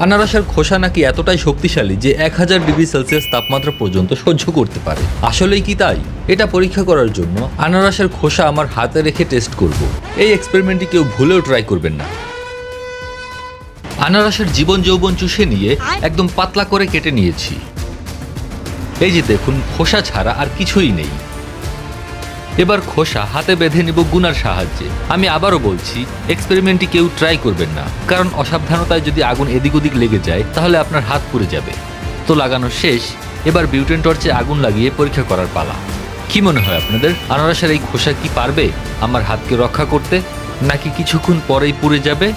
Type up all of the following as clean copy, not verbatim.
আনারসের খোসা নাকি এতটাই শক্তিশালী যে 1000 ডিগ্রি সেলসিয়াস তাপমাত্রা পর্যন্ত সহ্য করতে পারে। আসলেই কি তাই? এটা পরীক্ষা করার জন্য আনারসের খোসা আমার হাতে রেখে টেস্ট করব। এই এক্সপেরিমেন্টটি কেউ ভুলেও ট্রাই করবেন না। আনারসের জীবন যৌবন চুষে নিয়ে একদম পাতলা করে কেটে নিয়েছি। এই যে দেখুন, খোসা ছাড়া আর কিছুই নেই। এবার খোসা হাতে বেঁধে নিব গুনার সাহায্যে। আমি আবারও বলছি, এক্সপেরিমেন্টটি কেউ ট্রাই করবেন না, কারণ অসাবধানতায় যদি আগুন এদিক ওদিক লেগে যায় তাহলে আপনার হাত পুড়ে যাবে। তো লাগানো শেষ, এবার বিউটেন টর্চে আগুন লাগিয়ে পরীক্ষা করার পালা। কি মনে হয় আপনাদের, আনারসের এই খোসা কি পারবে আমার হাতকে রক্ষা করতে, নাকি কিছুক্ষণ পরেই পুড়ে যাবে?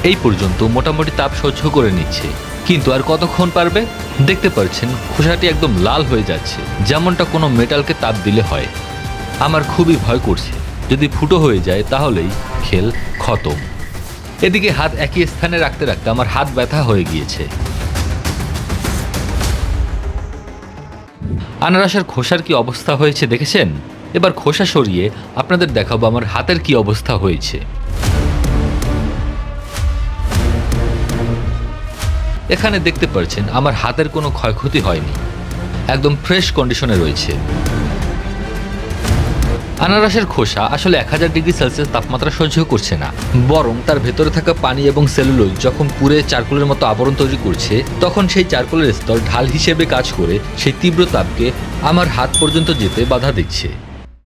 এই পর্যন্ত মোটামুটি তাপ সহ্য করে নিচ্ছে, কিন্তু আর কতক্ষণ পারবে? দেখতে পাচ্ছেন খোসাটি একদম লাল হয়ে যাচ্ছে, যেমনটা কোনো মেটালকে তাপ দিলে হয়। আমার খুবই ভয় করছে, যদি ফুটো হয়ে যায় তাহলেই খেল খতম। এদিকে হাত একই স্থানে রাখতে রাখতে আমার হাত ব্যথা হয়ে গিয়েছে। আনারসের খোসার কি অবস্থা হয়েছে দেখেছেন? এবার খোসা সরিয়ে আপনাদের দেখাবো আমার হাতের কি অবস্থা হয়েছে। এখানে দেখতে পাচ্ছেন আমার হাতের কোনো ক্ষয়ক্ষতি হয়নি, একদম ফ্রেশ কন্ডিশনে রয়েছে। আনারসের খোসা আসলে 1000 ডিগ্রি সেলসিয়াস তাপমাত্রা সহ্য করছে না, বরং তার ভেতরে থাকা পানি এবং সেলুলোজ যখন পুড়ে চারকোলের মতো আবরণ তৈরি করছে, তখন সেই চারকোলের স্তর ঢাল হিসেবে কাজ করে সেই তীব্র তাপকে আমার হাত পর্যন্ত যেতে বাধা দিচ্ছে।